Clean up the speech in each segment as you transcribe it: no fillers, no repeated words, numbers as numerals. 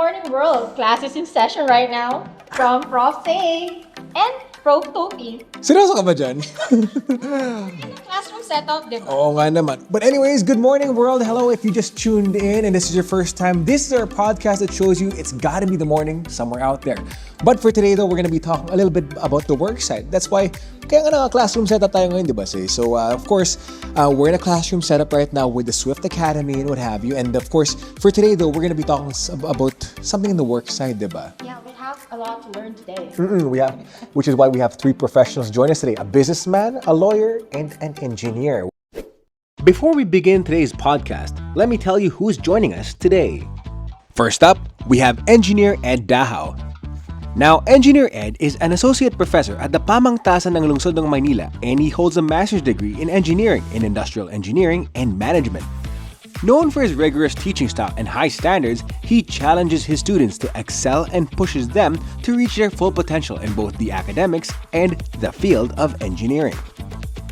morning, world. Class is in session right now from Prof. Say and Prof. Topi. Seryoso ka ba dyan? Classroom setup, di ba? Oo nga naman. But anyways, good morning world. Hello if you just tuned in and this is your first time. This is our podcast that shows you it's gotta be the morning somewhere out there. But for today though, we're gonna be talking a little bit about the work side. That's why, kaya nga naka-classroom setup tayo ngayon, di ba? So of course, we're in a classroom setup right now with the Swift Academy and what have you. And of course, for today though, we're gonna be talking about something in the work side, di ba? Yeah, we have a lot to learn today. Which is why we have three professionals join us today: a businessman, a lawyer, and an engineer. Before we begin today's podcast, let me tell you who's joining us today. First up, we have Engineer Ed Dahao. Now, Engineer Ed is an associate professor at the Pamangtasan ng Lungsod ng Maynila, and he holds a master's degree in engineering in industrial engineering and management. Known for his rigorous teaching style and high standards, he challenges his students to excel and pushes them to reach their full potential in both the academics and the field of engineering.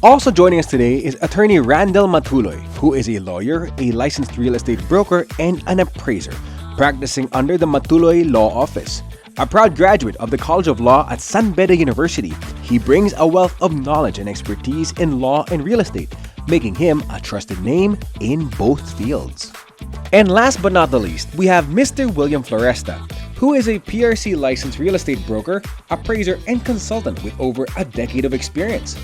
Also joining us today is attorney Randall Matuloy, who is a lawyer, a licensed real estate broker, and an appraiser, practicing under the Matuloy Law Office. A proud graduate of the College of Law at San Beda University, he brings a wealth of knowledge and expertise in law and real estate, making him a trusted name in both fields. And last but not the least, we have Mr. William Floresta, who is a PRC licensed real estate broker, appraiser, and consultant with over a decade of experience.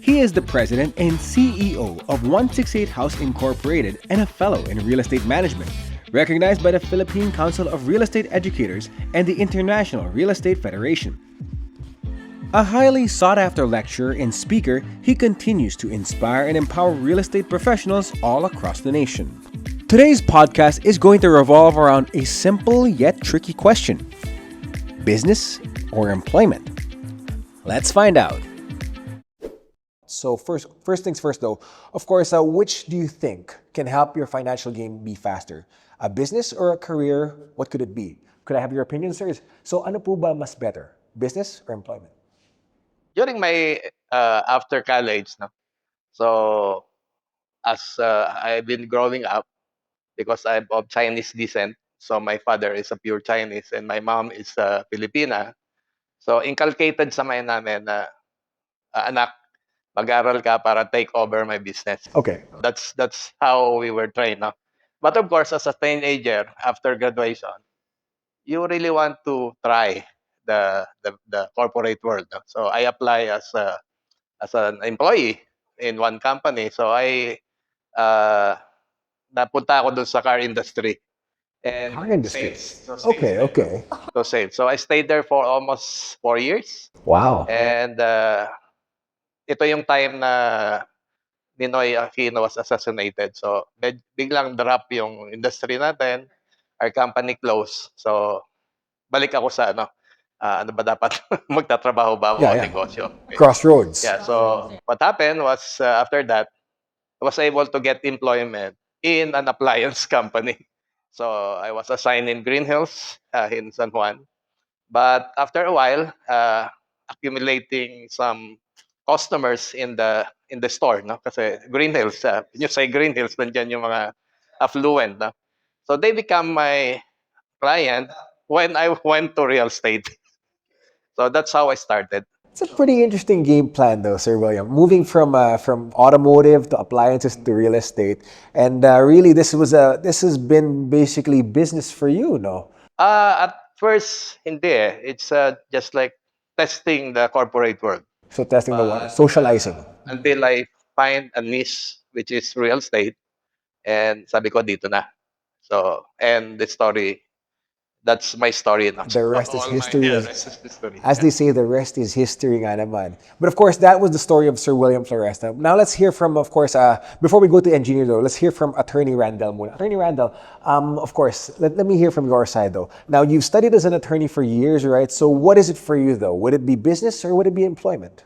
He is the president and CEO of 168 House Incorporated and a fellow in real estate management, recognized by the Philippine Council of Real Estate Educators and the International Real Estate Federation. A highly sought-after lecturer and speaker, he continues to inspire and empower real estate professionals all across the nation. Today's podcast is going to revolve around a simple yet tricky question: business or employment? Let's find out. So first things first though, of course, which do you think can help your financial game be faster? A business or a career? What could it be? Could I have your opinion, sirs? So ano po ba mas better? Business or employment? During my after college, no. So as I've been growing up, because I'm of Chinese descent, so my father is a pure Chinese and my mom is Filipina. So inculcated sa mga namin na anak, mag-aral ka para take over my business. Okay. That's how we were trained, no. But of course, as a teenager after graduation, you really want to try the corporate world, no? So I apply as an employee in one company. So I napunta ako dun sa car industry. And Car industry. sales. Okay. So sales. So I stayed there for almost 4 years. Wow. And ito yung time na Ninoy Aquino was assassinated. So biglang drop yung industry natin. Our company closed. So balik ako sa ano ba dapat magtatrabaho ba ako o negosyo? Okay. Crossroads. Yeah, so what happened was after that, I was able to get employment in an appliance company. So I was assigned in Green Hills in San Juan. But after a while, accumulating some customers in the store, no? Kasi Green Hills, when you say Green Hills, nandiyan yung mga affluent, no? So they become my client when I went to real estate. So that's how I started. It's a pretty interesting game plan though, Sir William. Moving from automotive to appliances to real estate. And really this has been basically business for you, no? At first, hindi eh. It's just like testing the corporate world. So testing the water, socializing. Until I find a niche, which is real estate. And sabi ko, dito na. So, and the story, that's my story. No? The rest is history. The rest is history. As they say, the rest is history nga naman. But of course, that was the story of Sir William Floresta. Now let's hear from, of course, before we go to engineer though, let's hear from Attorney Randall muna. Attorney Randall, of course, let me hear from your side though. Now, you've studied as an attorney for years, right? So what is it for you though? Would it be business or would it be employment?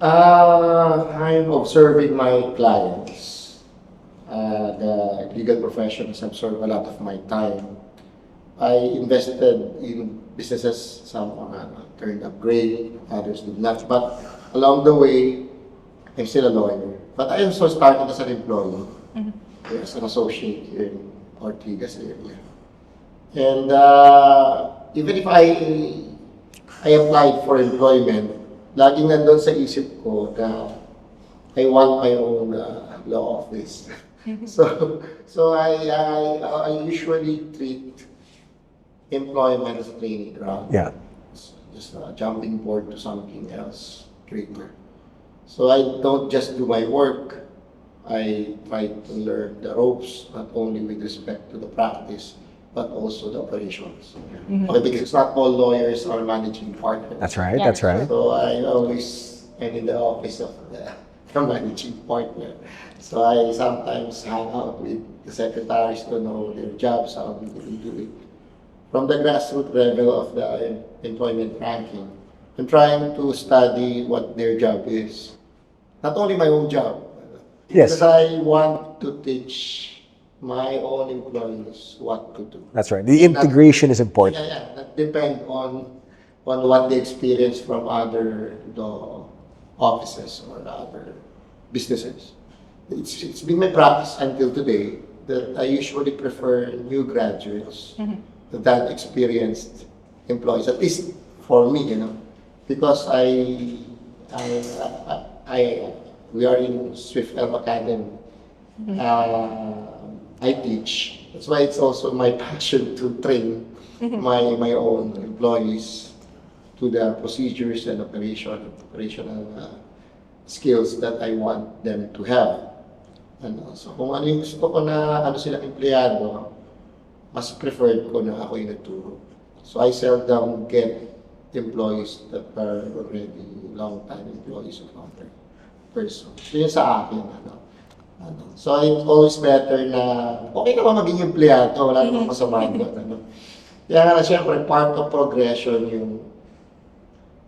I'm observing my clients. The legal profession has absorbed a lot of my time. I invested in businesses, some turned up great, others did not. But along the way, I'm still a lawyer. But I also started as an employee, as an associate here in Ortigas area. And even if I applied for employment, laging nandun sa isip ko na I want my own law office. So I usually treat employment as a training ground. Yeah. Just a jumping board to something else greater. So I don't just do my work. I try to learn the ropes, not only with respect to the practice, but also the operations. Okay, because it's not all lawyers are managing partners. That's right. Yeah. That's right. So I always am in the office of the managing partner. So I sometimes hang out with the secretaries to know their jobs, how they do it. From the grassroots level of the employment ranking, I'm trying to study what their job is. Not only my own job, Yes. because I want to teach my own employees what to do. That's right. The integration is important. That depend on what they experience from other offices or other businesses. It's been my practice until today that I usually prefer new graduates than experienced employees. At least for me, because we are in Swift Elm Academy. I teach. That's why it's also my passion to train my own employees to the procedures and operational skills that I want them to have. So kung ano yung gusto ko na silang empleyado, mas preferred ko na ako yung nagturo. So I seldom get employees that are already long-time employees of other person. So yun sa akin. So it's always better na okay ka ba maging empleyado, wala namang masama doon. Kaya nga siyempre part of progression yung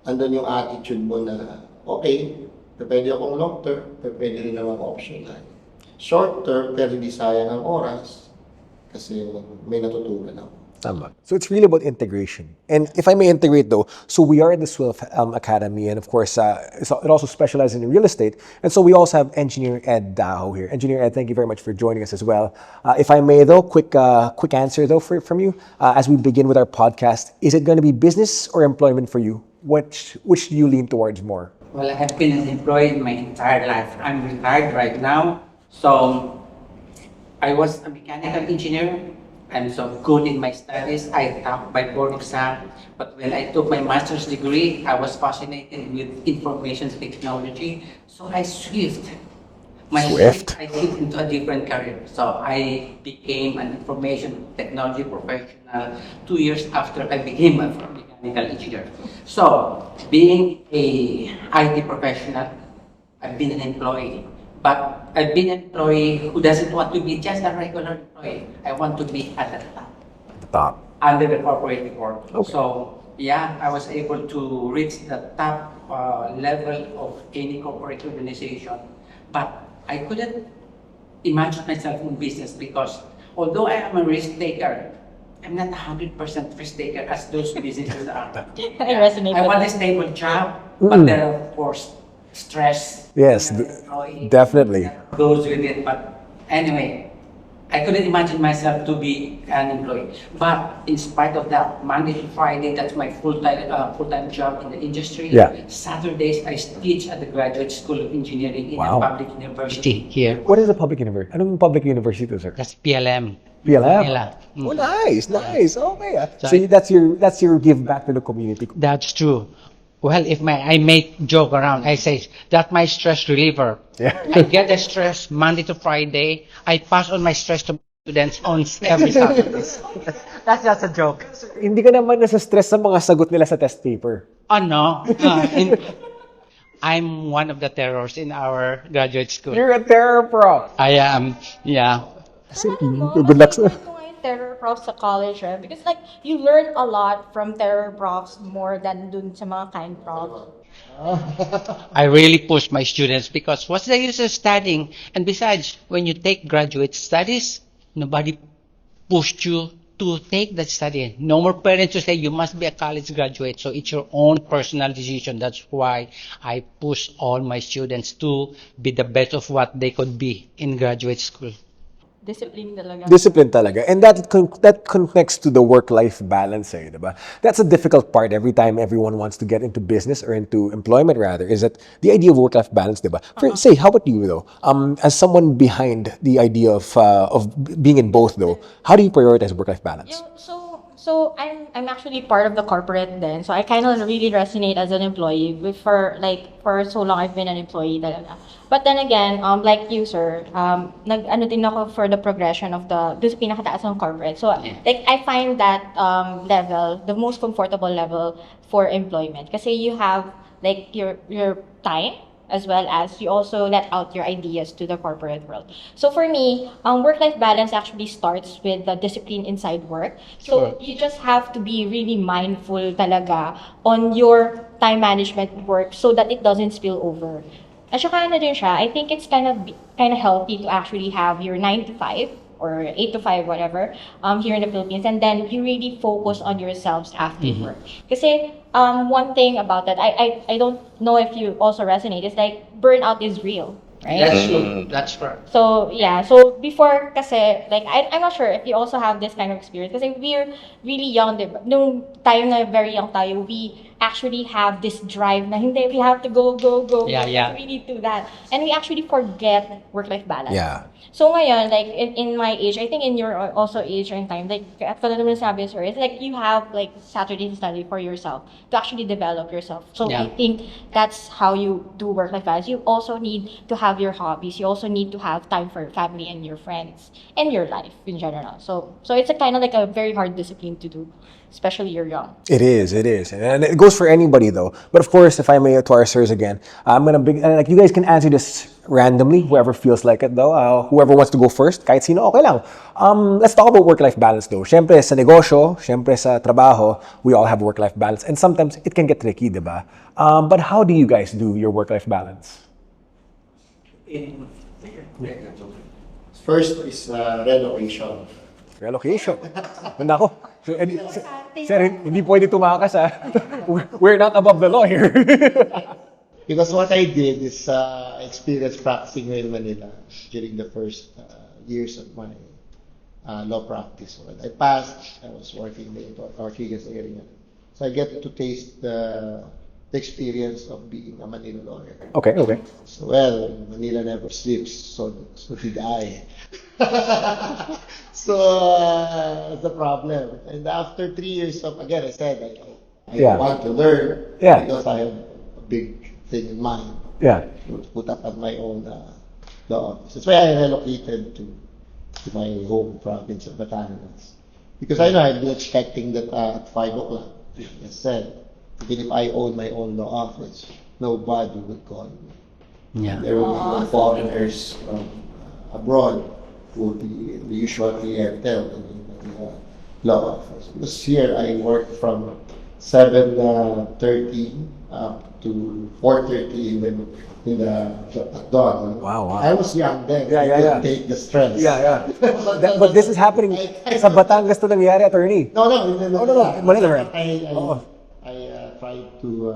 andun yung attitude mo na okay, pwede akong long term, pwede rin naman optional. Short term, pero hindi sayang ang oras kasi may natutunan ako. Tama. So it's really about integration. And if I may integrate though, so we are in the Swilf Academy, and of course, it also specializes in real estate. And so we also have Engineer Ed Daho here. Engineer Ed, thank you very much for joining us as well. If I may though, quick answer though from you as we begin with our podcast. Is it going to be business or employment for you? Which do you lean towards more? Well, I have been employed my entire life. I'm retired right now. So I was a mechanical engineer. I'm so good in my studies. I topped my board exam. But when I took my master's degree, I was fascinated with information technology. So I switched. I switched into a different career. So I became an information technology professional 2 years after I became a mechanical engineer. So being a IT professional, I've been an employee. But I've been an employee who doesn't want to be just a regular employee. I want to be at the top. Under the corporate board. Okay. So, yeah, I was able to reach the top level of any corporate organization. But I couldn't imagine myself in business because although I am a risk taker, I'm not 100% risk taker as those businesses are. I resonate I with want that. a stable job, but there are, of course, stress. Yes, definitely. Goes with it, but anyway, I couldn't imagine myself to be an employee. But in spite of that, Monday to Friday, that's my full-time job in the industry. Yeah. Saturdays, I teach at the Graduate School of Engineering in Wow. a public university here. What is a public university? Anong public university to, sir? That's PLM. PLM? Manila. Oh, nice. Okay. So that's your give back to the community. That's true. Well, if I may joke around, I say that's my stress reliever. Yeah. I get the stress Monday to Friday. I pass on my stress to students on every Saturday. That's just a joke. Hindi ka naman nasa-stress sa mga sagot nila sa test paper. Oh no. I'm one of the terrors in our graduate school. You're a terror prof. I am, yeah. Good luck, sir. Terror profs sa college, right? Because like, you learn a lot from terror profs more than dun sa mga kind profs. I really push my students because what's the use of studying? And besides, when you take graduate studies, nobody pushed you to take that study. No more parents to say you must be a college graduate. So it's your own personal decision. That's why I push all my students to be the best of what they could be in graduate school. Discipline talaga. Discipline talaga. And that connects to the work-life balance, eh, diba? That's a difficult part every time everyone wants to get into business or into employment rather, is that the idea of work-life balance, diba? Say, how about you though? As someone behind the idea of being in both though, how do you prioritize work-life balance? So I'm actually part of the corporate then. So I kind of really resonate as an employee. For so long I've been an employee talaga. But then again, like you sir, nag-ano din ako for the progression of dun sa pinakataas ng corporate. So like I find that level the most comfortable level for employment kasi you have like your time as well as you also let out your ideas to the corporate world. So for me, work-life balance actually starts with the discipline inside work. So you just have to be really mindful talaga on your time management work so that it doesn't spill over. At saka ano din siya, I think it's kind of healthy to actually have your 9 to 5 or 8 to 5, whatever, here in the Philippines. And then you really focus on yourselves after work. Kasi one thing about that, I don't know if you also resonate, is like burnout is real, right? That's true. That's correct. So yeah, so before kasi like I'm not sure if you also have this kind of experience kasi we're really young, diba? Nung tayo na very young tayo, we actually have this drive na hindi, we have to go. Yeah, yeah. We need to do that. And we actually forget work-life balance. Yeah. So ngayon, like in my age, I think in your also age and time, like katulad naman sabi sir, it's like you have like Saturday to study for yourself to actually develop yourself. So Yeah. I think that's how you do work-life balance. You also need to have your hobbies. You also need to have time for your family and your friends and your life in general. So it's a kind of like a very hard discipline to do, especially you're young. It is, and it goes for anybody though. But of course, if I may, to our sirs again, I'm gonna like you guys can answer this randomly, whoever feels like it though. Whoever wants to go first, kahit sino, okay lang. Let's talk about work-life balance though. Syempre sa negosyo, syempre sa trabaho, we all have work-life balance, and sometimes it can get tricky, diba? But how do you guys do your work-life balance? First is relocation. Relocation. Nako. Sir, hindi pwede tumakas ha. We're not above the law here. Because what I did is experience practicing in Manila during the first years of my law practice. When I passed, I was working in the Ortigas area. So I get to taste the experience of being a Manila lawyer. Okay. So, well, Manila never sleeps, so did I. So, the problem. And after 3 years of, again, I said, I Yeah. want to learn Yeah. because I have a big thing in mind Yeah. to put up at my own law office. That's why I relocated to my home province of Batangas. Because I know I've been expecting that at 5 o'clock, as I said, even if I own my own law office, nobody would call me. Yeah. There will be foreigners from abroad who will be the usual clientele in the law office. Because here I work from 7:30 up to 4:30 in the at dawn. Wow. I was young then. Yeah. I couldn't take the stress. Yeah. But this is happening sa Batangas to nangyari, attorney. No. Manila. I tried to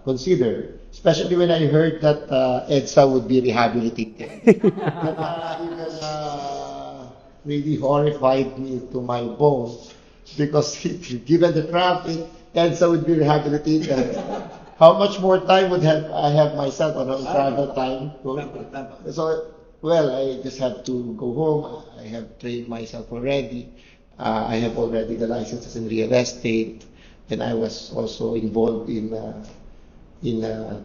consider, especially when I heard that EDSA would be rehabilitated. That even really horrified me to my bones because given the traffic, EDSA would be rehabilitated. How much more time would I have myself on travel time? So, well, I just have to go home. I have trained myself already. I have already the licenses in real estate, and I was also involved in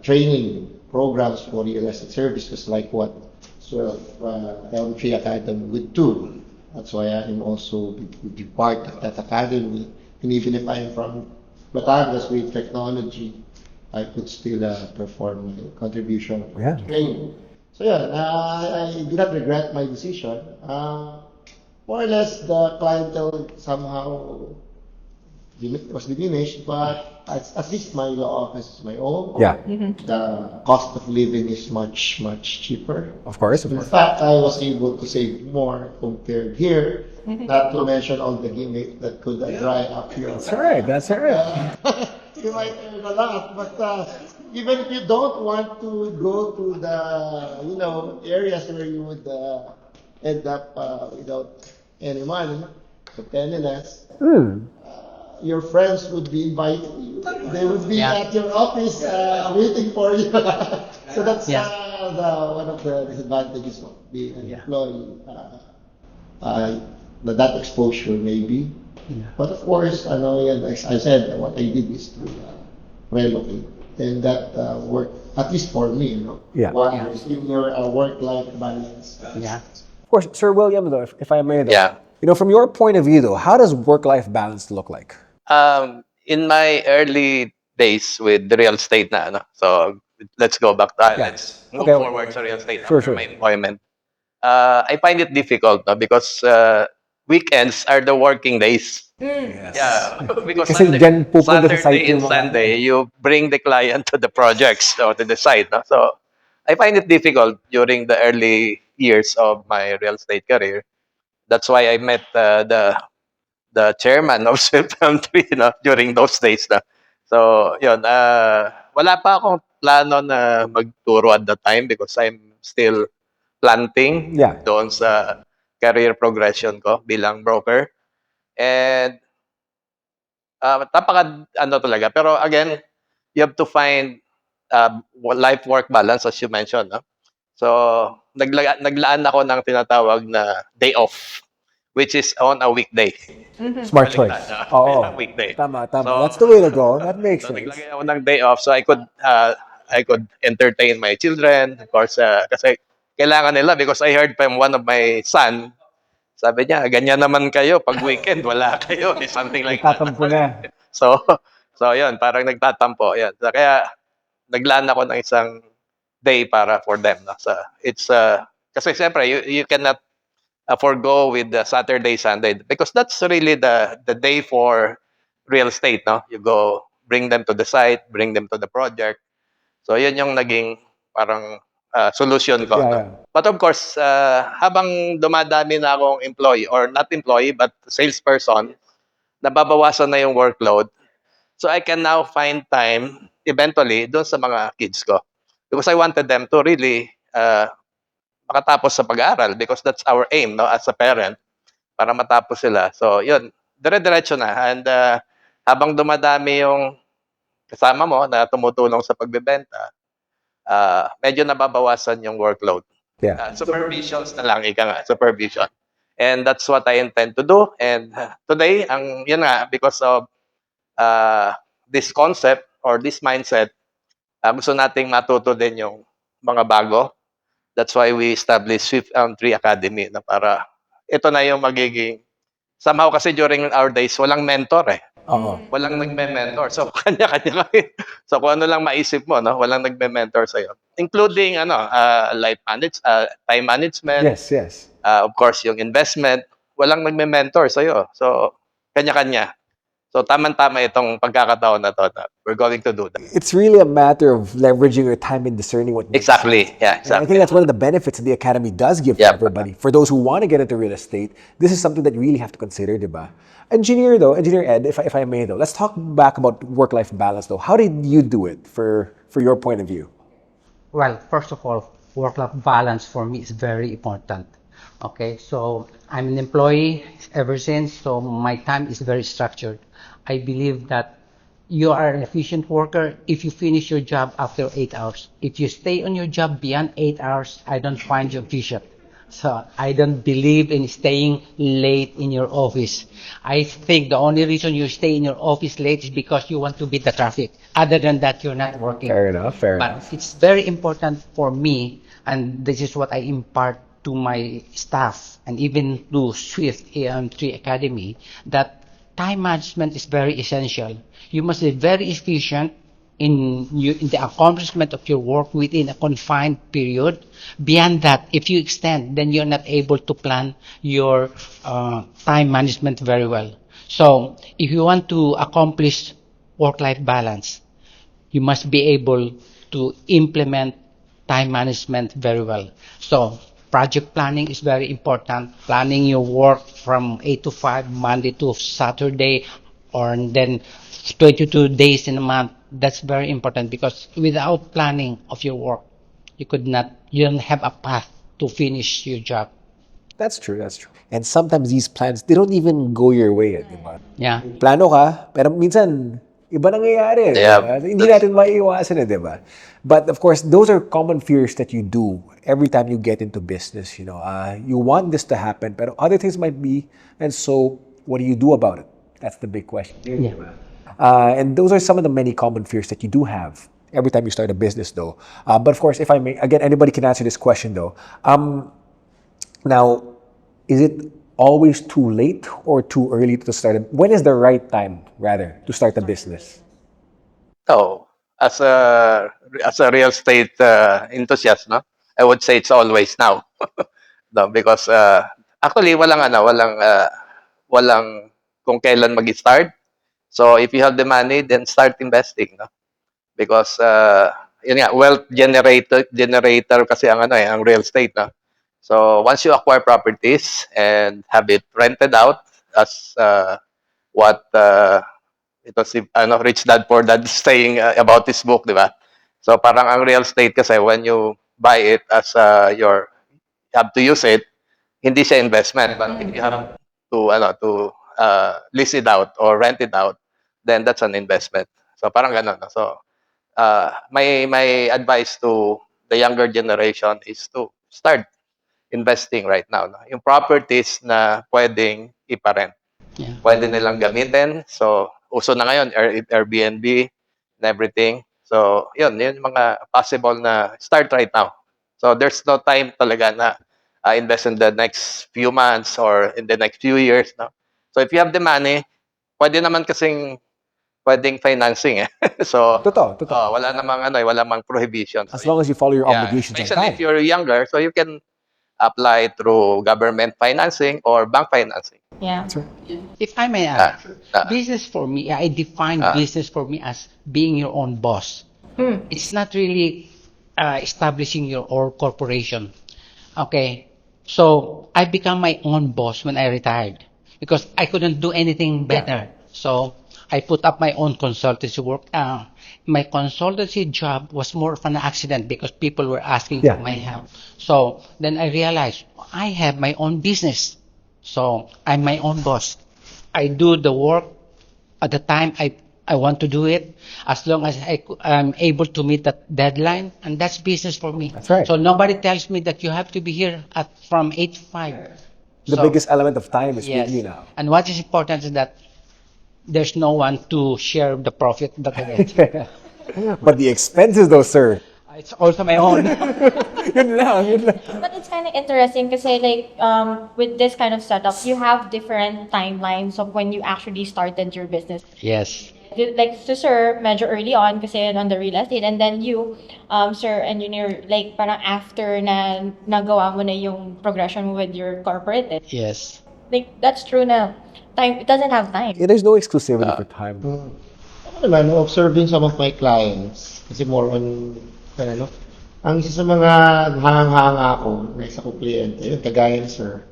training programs for real estate services, like what Elm Tree Academy would do. That's why I am also be part of that academy. And even if I am from Batangas with technology, I could still perform my contribution Yeah. training. So yeah, I do not regret my decision. More or less, the clientele somehow was diminished, but at least my law office is my own. Yeah. The cost of living is much cheaper. Of course. In fact, I was able to save more compared here. Not to mention all the gimmicks that could dry up here. That's all right. You might earn a lot, but even if you don't want to go to the areas where you would end up without any money, so penniless, your friends would be inviting you. They would be Yeah. at your office waiting for you. So that's Yeah. one of the disadvantages of being an Yeah. employee. That exposure maybe. But of course, I know, as I said, what I did is to relocate. And that worked, at least for me, Yeah. Wonders in your work-life balance. Yeah. Of course, Sir William, though, if I may, though, Yeah. from your point of view, though, how does work-life balance look like? In my early days with the real estate na, ano, so let's go back to, Yeah. let's move Okay. forward sa real estate Sure, after sure. my employment. I find it difficult, no, because weekends are the working days. Yeah, because Kasi dyan pupunta sa site Saturday yung and mga- Sunday, you bring the client to the projects or to the site. No? So I find it difficult during the early years of my real estate career. That's why I met the chairman of Swiftham 3, during those days. Na. So, yun, wala pa akong plano na magturo at the time because I'm still planting Yeah. doon sa career progression ko bilang broker. And ano talaga. Pero again, you have to find life-work balance as you mentioned. No? So, naglaan ako ng tinatawag na day off, which is on a weekday. Smart choice. Baliktad, Oo. isang weekday. Tama, tama. So- That's the way to go. That makes So, sense. naglagay ako ng day off so I could entertain my children. Of course, kasi kailangan nila because I heard from one of my son, sabi niya, ganyan naman kayo pag weekend, wala kayo. Something like that. Tatampo na. So, yun, parang nagtatampo. Yan. So, kaya naglaan ako ng isang day para for them. No? So, it's, kasi siyempre, you cannot forgo with the Saturday, Sunday because that's really the day for real estate. No? You go, bring them to the site, bring them to the project. So, yun yung naging parang solution ko. Yeah, no? yeah. But of course, habang dumadami na akong employee or not employee but salesperson, nababawasan na yung workload. So I can now find time eventually doon sa mga kids ko. Because I wanted them to really makatapos sa pag-aaral because that's our aim as a parent para matapos sila. So yun, dire-diretso na. And habang dumadami yung kasama mo na tumutulong sa pagbebenta, medyo nababawasan yung workload. Yeah. Supervisions na lang, ika nga, supervision. And that's what I intend to do. And today, yun nga, because of this concept or this mindset, gusto nating matuto din yung mga bago. That's why we established Swift 3 Academy na para ito na yung magiging, somehow kasi during our days, walang mentor eh. Oo. Walang nagme-mentor. So, kanya-kanya kami. So, kung ano lang maisip mo, walang nagme-mentor sa'yo. Including, time management, Yes, yes. of course, yung investment, walang nagme-mentor sa'yo. So, kanya-kanya. So, tama-tama itong pagkakataon na to na we're going to do that. It's really a matter of leveraging your time and discerning what makes Exactly. Yeah, And I exactly. think that's one of the benefits that the Academy does give Yeah. to everybody. For those who want to get into real estate, this is something that you really have to consider, diba? Engineer Ed, if I may though, let's talk back about work-life balance though. How did you do it for your point of view? Well, first of all, work-life balance for me is very important. Okay, so I'm an employee ever since, so my time is very structured. I believe that you are an efficient worker if you finish your job after 8 hours. If you stay on your job beyond 8 hours, I don't find you efficient. So I don't believe in staying late in your office. I think the only reason you stay in your office late is because you want to beat the traffic. Other than that, you're not working. Fair enough. But it's very important for me, and this is what I impart to my staff and even to Swift AM3 Academy, that time management is very essential. You must be very efficient in the accomplishment of your work within a confined period. Beyond that, if you extend, then you're not able to plan your time management very well. So, if you want to accomplish work-life balance, you must be able to implement time management very well. So, project planning is very important. Planning your work from 8 to 5, Monday to Saturday, or then 22 days in a month. That's very important because without planning of your work, you don't have a path to finish your job. That's true, that's true. And sometimes these plans, they don't even go your way, di ba? Yeah. Plano ka, pero minsan, iba nangyayari. Di Yeah. ba? Hindi natin maiiwasan di ba? But of course, those are common fears that you do every time you get into business. You want this to happen, pero other things might be, and so what do you do about it? That's the big question. Yeah. And those are some of the many common fears that you do have every time you start a business, though. But of course, if I may, again, anybody can answer this question, though. Now, is it always too late or too early to start? When is the right time, rather, to start a business? No, as a real estate enthusiast, no, I would say it's always now. No, because actually walang kung kailan mag-start. So if you have the money, then start investing, no? Because yun nga, wealth generator kasi ang real estate, no? So once you acquire properties and have it rented out as what ito si Rich Dad Poor Dad is saying about this book, di ba? So parang ang real estate kasi when you buy it as you have to use it, hindi siya investment, but if you have to lease it out or rent it out, then that's an investment. So parang ganun. No? So my advice to the younger generation is to start investing right now. No? Yung properties na pwedeng iparent. Yeah. Pwede nilang gamitin. So, uso na ngayon, Airbnb and everything. So, yun yung mga possible na start right now. So, there's no time talaga na invest in the next few months or in the next few years. No? So, if you have the money, pwede naman kasing pwedeng financing eh. So, Totoo. wala namang prohibitions. As long as you follow your Yeah, obligations on especially time. if you're younger, so you can apply through government financing or bank financing. Yeah. If I may add, Ah. business for me, I define business for me as being your own boss. It's not really establishing your own corporation. Okay, so I become my own boss when I retired because I couldn't do anything better. So I put up my own consultancy work. My consultancy job was more of an accident because people were asking Yeah. for my help. So then I realized I have my own business. So I'm my own boss. I do the work at the time I want to do it, as long as I'm able to meet that deadline, and that's business for me. That's right. So nobody tells me that you have to be here from 8 to 5. The So, biggest element of time is yes. with you now. And what is important is that there's no one to share the profit that I get. But the expenses, though, sir. It's also my own. Yun lang. But it's kind of interesting kasi like with this kind of setup, you have different timelines of when you actually started your business. Yes. Like so sir, medyo early on kasi on the real estate, and then you, sir engineer, like parang after na nagawa mo na yung progression with your corporate. Yes. Like that's true na time, it doesn't have time. There's no exclusivity for time. Ako naman, observing some of my clients, kasi more on, ang isa sa mga hanga ako, na isa ko kliyente, yun, kagaya ni sir,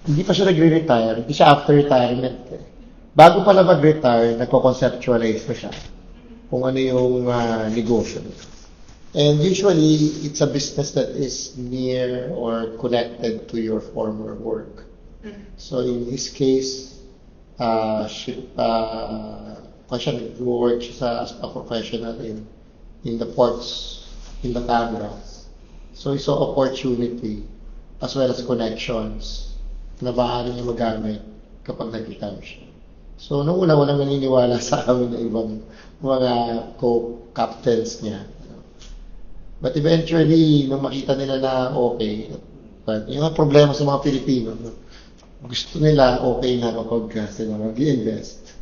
hindi pa siya nagre-retire, hindi siya after retirement. Bago pala mag-retire, nagko-conceptualize na siya kung ano yung negosyo. And usually, it's a business that is near or connected to your former work. So in his case, nag-work siya as a professional in the ports in Batangas. So he saw opportunity as well as connections na maaari niya magamit kapag nag-retire siya. So nung una, walang naniniwala sa amin na ibang mga co-captains niya. But eventually, nung makita nila na okay, but yung problema sa mga Pilipino, gusto nila okay na kapag sila mag-invest.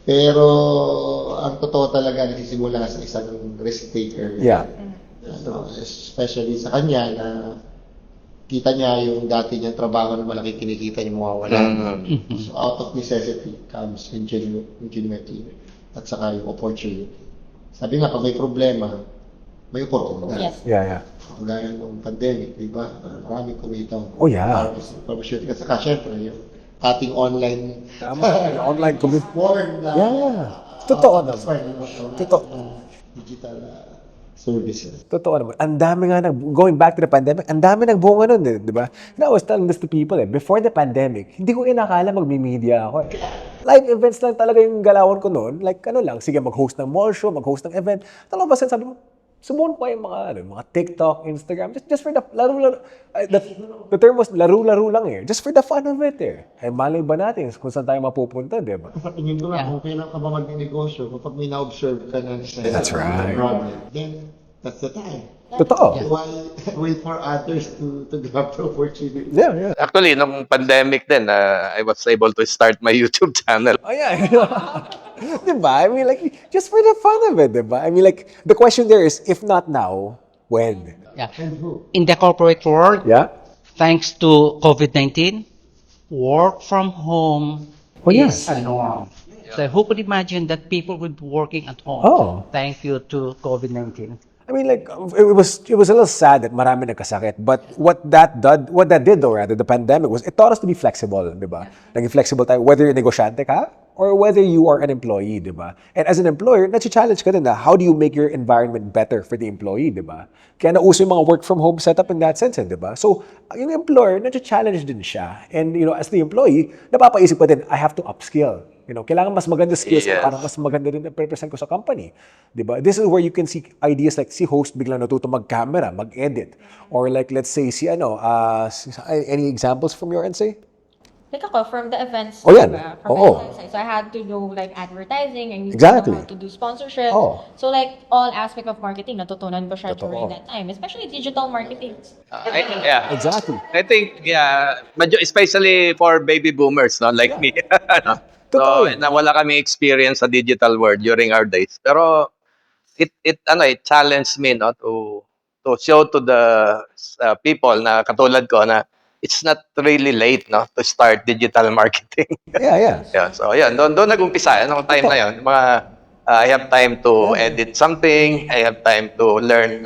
Pero ang totoo talaga nagsisimula sa isang risk taker. Yeah. Especially sa kanya na kita niya yung dati niyang trabaho na malaki kinikita niya mawawala. So out of necessity comes ingenuity at saka yung opportunity. Sabi nga, pag may problema, may opportunity. Yes. Yeah. Gaya ng pandemic, di ba? Maraming kumita. Oh, yeah. Pharmaceutical. Saka syempre, yung ating online Online community. more na Yeah. Totoo naman. Totoo. digital services. Totoo naman. Ang dami nga, going back to the pandemic, ang dami nagbunga nun, di ba? And I was telling this to people, before the pandemic, hindi ko inakala magmi-media ako. Live events lang talaga yung galawan ko noon. Like, sige, mag-host ng mall show, mag-host ng event. Talagang basta sabi mo, subukan ko yung mga TikTok, Instagram, just for the, the term was laro-laro lang just for the fun of it Ay, malay ba natin kung saan tayo mapupunta, di ba? Sa tingin ko nga, kung kailan ka ba mag-negosyo, kapag may na-observe ka na sa That's right. problem, then that's the time. Totoo. Why wait for others to grab the opportunity? Yeah. Actually, nung pandemic din, I was able to start my YouTube channel. Oh, yeah. Diba? I mean, like, just for the fun of it, diba? I mean, like, the question there is, if not now, when? Yeah. In the corporate world, Yeah? thanks to COVID-19, work from home Oh, yeah. is a norm. So who could imagine that people would be working at home? Oh. Thank you to COVID-19. I mean, like, it was a little sad that marami nagkasakit. But what that did, though, rather, the pandemic, was it taught us to be flexible, di ba? Naging flexible tayo, whether you're negosyante ka or whether you are an employee, di ba? And as an employer, na-challenge ka din na how do you make your environment better for the employee, di ba? Kaya nauso yung mga work from home setup in that sense, di ba? So, yung employer, na-challenge din siya. And, as the employee, napapaisip pa din, I have to upskill. Kailangan mas maganda skills Yes. para mas maganda rin na represent ko sa company. Diba? This is where you can see ideas like si host biglang natuto mag-camera, mag-edit. Or like, let's say, any examples from your end, say? Like ako, from the events, Oh, yan. diba? From Oo. the events side. So I had to do like advertising and Exactly. how to do sponsorship. Oo. So like all aspect of marketing, natutunan ko siya Totoo. during that time. Especially digital marketing. Yeah. Exactly. I think, especially for baby boomers, no, like me. Ano? Totoo So, yan. wala kami experience sa digital world during our days. Pero it challenged me, no, to show to the people na katulad ko na it's not really late, no, to start digital marketing. Yeah. Yeah, so yan, doon nag-umpisa, ano time na 'yon. I have time to edit something, I have time to learn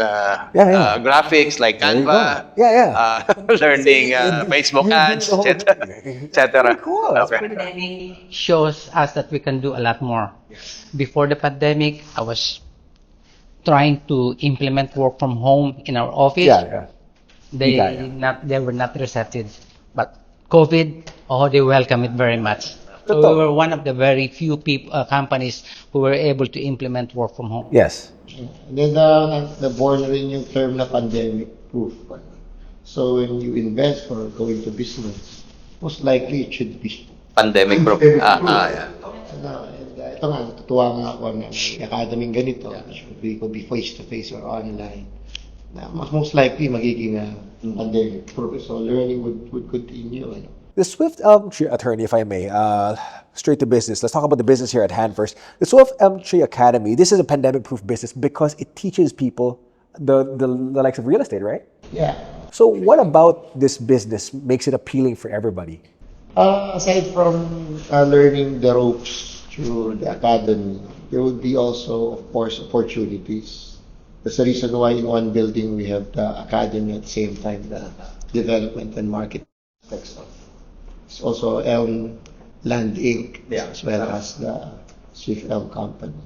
Yeah. graphics like There you Canva. go. Yeah. Learning Facebook ads, etc. Cool. That's Okay. Pandemic shows us that we can do a lot more. Before the pandemic, I was trying to implement work from home in our office. Yeah. They Yeah. they were not receptive. But COVID, they welcome it very much. So Totoo. we were one of the very few companies who were able to implement work from home. Yes. And then born rin yung term na pandemic proof. So when you invest or go into business, most likely it should be Pandemic proof. Yeah. ito nga, natutuwa nga ako na may academy ganito. It could be face-to-face or online. Na most likely magiging pandemic proof. So learning would continue. The Swift Elm Tree Attorney, if I may, straight to business. Let's talk about the business here at hand first. The Swift Elm Tree Academy, this is a pandemic-proof business because it teaches people the likes of real estate, right? Yeah. So what about this business makes it appealing for everybody? Aside from learning the ropes through the academy, there would be also, of course, opportunities. That's the reason why in one building we have the academy at the same time, the development and market aspects of. It's also Elm Land Inc. As well as the Swift Elm Company.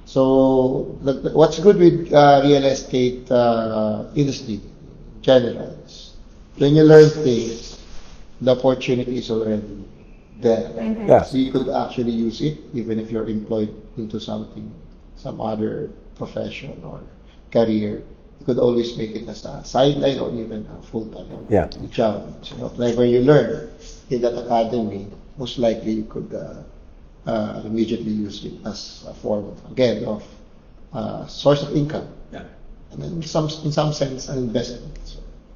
So what's good with real estate industry in general is when you learn things, the opportunity is already there. Yeah. So you could actually use it even if you're employed into something, some other profession or career. You could always make it as a sideline or even a full-time job. So like when you learn in that academy, most likely you could immediately use it as a form of source of income. Yeah. And then in some sense, an investment.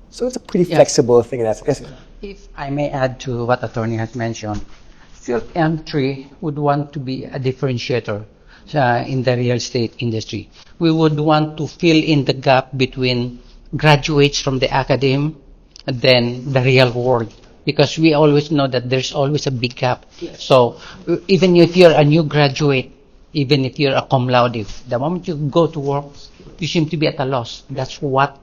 So it's a pretty flexible thing. If I may add to what attorney has mentioned, Swift Elm Tree would want to be a differentiator in the real estate industry. We would want to fill in the gap between graduates from the academy and then the real world, because we always know that there's always a big gap. So even if you're a new graduate, even if you're a cum laude, the moment you go to work, you seem to be at a loss. That's what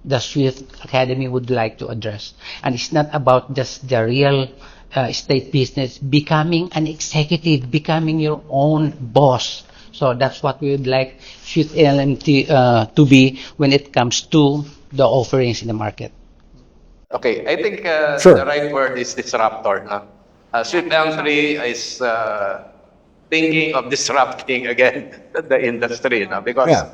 the Swift Academy would like to address. And it's not about just the real estate business, becoming an executive, becoming your own boss. So that's what we would like Swift LMT to be when it comes to the offerings in the market. Okay, I think Sure. the right word is disruptor. No? Swift L3 is thinking of disrupting again the industry, no? Because Yeah.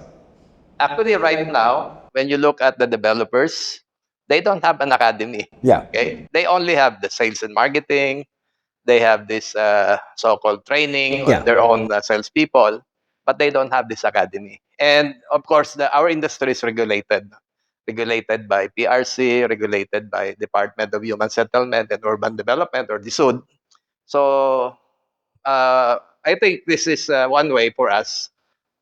actually right now, when you look at the developers, they don't have an academy. Yeah. Okay, they only have the sales and marketing. They have this so-called training Yeah. on their own salespeople, but they don't have this academy. And of course, our industry is regulated by PRC, regulated by Department of Human Settlement and Urban Development, or DSUD. So I think this is one way for us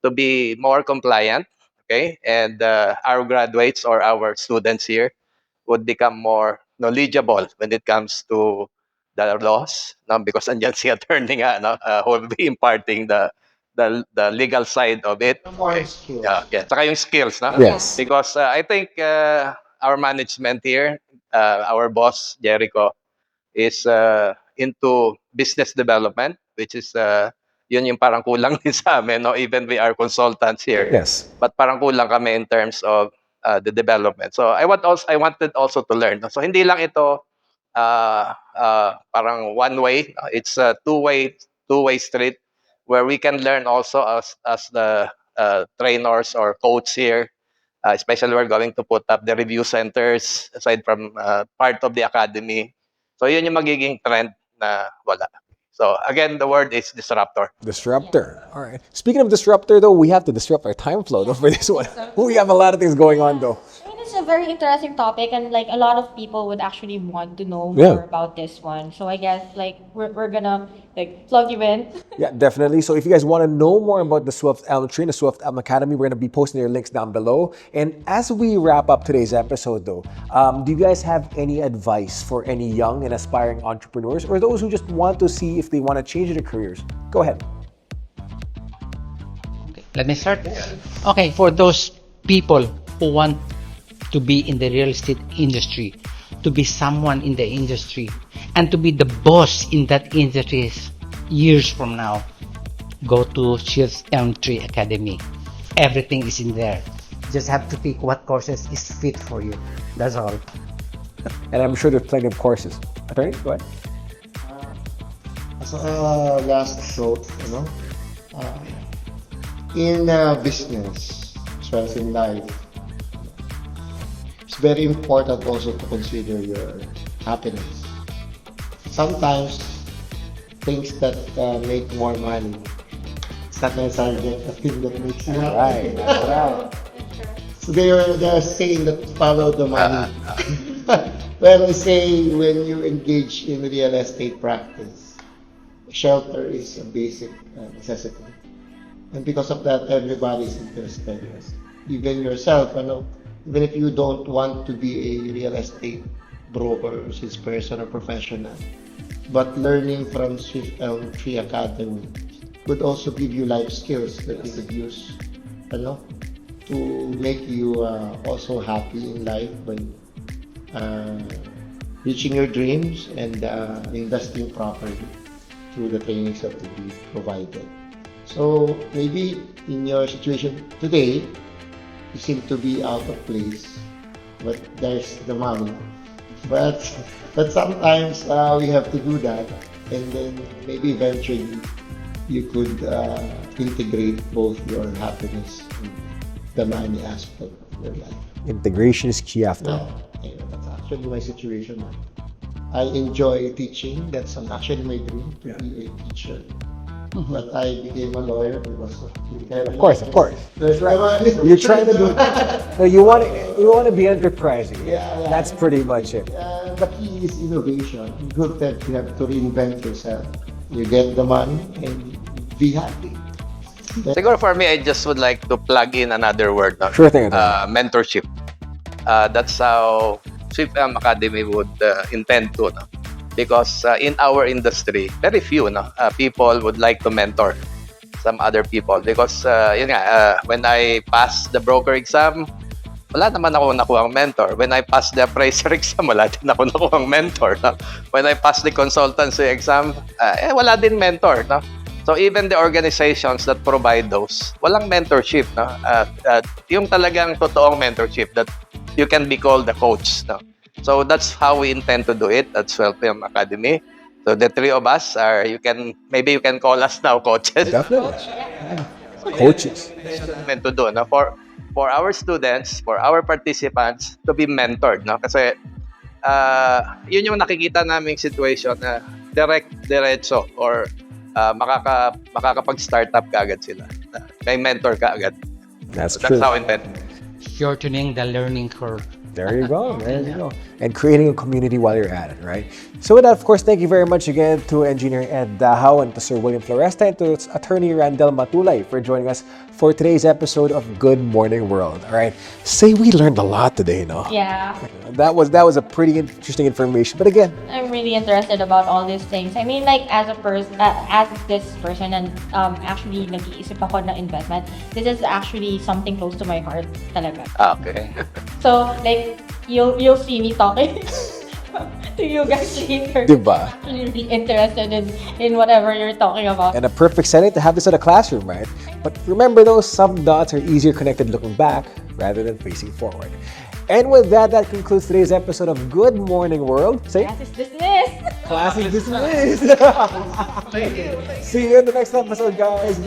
to be more compliant, okay? And our graduates or our students here would become more knowledgeable when it comes to the laws, no? Because andyan si attorney nga, no? Who will be imparting the legal side of it. More skills. Yeah. Saka yung skills, no? Yes. Because I think our management here, our boss, Jericho, is into business development, which is yun yung parang kulang din sa amin, no? Even we are consultants here. Yes. But parang kulang kami in terms of the development. So I wanted also to learn. No? So hindi lang ito parang one way. It's a two-way street where we can learn also as the trainers or coach here. Especially we're going to put up the review centers aside from part of the academy. So yun yung magiging trend na wala. So again, the word is disruptor. Disruptor. All right. Speaking of disruptor, though, we have to disrupt our time flow though for this one. We have a lot of things going on, though. I mean, it's a very interesting topic, and like a lot of people would actually want to know Yeah. more about this one. So I guess like we're gonna like plug you in. Yeah, definitely. So if you guys want to know more about the Swift Elm Tree and the Swift Elm Academy, we're going to be posting their links down below. And as we wrap up today's episode, though, do you guys have any advice for any young and aspiring entrepreneurs or those who just want to see if they want to change their careers? Go ahead. Okay, let me start. Okay, for those people who want to be in the real estate industry, to be someone in the industry, and to be the boss in that industry years from now, go to Swift Elm Tree Academy. Everything is in there. Just have to pick what courses is fit for you. That's all. And I'm sure there's plenty of courses. Attorney, go ahead. As a last thought, in business as well as in life, it's very important also to consider your happiness. Sometimes things that make more money, it's not necessarily the thing that makes you happy. Right. So they're saying that follow the money. Well, I say when you engage in real estate practice, shelter is a basic necessity. And because of that, everybody is interested. Even yourself, even if you don't want to be a real estate broker, salesperson, or professional, but learning from Swift Elm Tree Academy could also give you life skills that you could use, to make you also happy in life by reaching your dreams and investing properly through the trainings that will be provided. So maybe in your situation today, you seem to be out of place, but there's the money. But sometimes we have to do that, and then maybe eventually you could integrate both your happiness and the money aspect of your life. Integration is key after all. Yeah, that's actually my situation. I enjoy teaching. That's actually my dream to be a teacher. But I became a lawyer because of Of course. There's right. You're trying to do. No, you want to be enterprising. Yeah. That's pretty much it. The key is innovation. Good that you have to reinvent yourself. You get the money and be happy. Siguro for me, I just would like to plug in another word. No? Sure thing. Mentorship. That's how Swift Elm Academy would intend to. No? Because in our industry, very few people would like to mentor some other people. Because when I passed the broker exam, wala naman ako nakuhang mentor. When I passed the appraiser exam, wala din ako nakuhang mentor. No? When I passed the consultancy exam, wala din mentor. No? So even the organizations that provide those, walang mentorship, no? Yung talagang totoong mentorship that you can be called the coach, no? So that's how we intend to do it at Swell Film Academy. So the three of us are, maybe you can call us now coaches. Definitely. Coaches. Meant to do, no? For our students, for our participants to be mentored, no? Kasi yun yung nakikita naming situation na diretso or makakapag-startup ka agad sila. May mentor ka agad. That's That's true. how intended. Shortening the learning curve. There you go. There you go. And creating a community while you're at it, right? So with that, of course, thank you very much again to Engineer Ed Dahao and to Sir William Floresta and to Attorney Randel Matulay for joining us for today's episode of Good Morning World. All right. Say we learned a lot today, no? Yeah. That was a pretty interesting information. But again, I'm really interested about all these things. I mean, like, as a person, as this person, and actually, nag-iisip ako ng investment, this is actually something close to my heart talaga. Okay. So, like, you'll see me talking to you guys later. diba? Actually, really interested in whatever you're talking about. And a perfect setting to have this at a classroom, right? But remember though, some dots are easier connected looking back rather than facing forward. And with that, that concludes today's episode of Good Morning World. Say, Class is dismissed. class is dismissed. See you in the next episode, guys.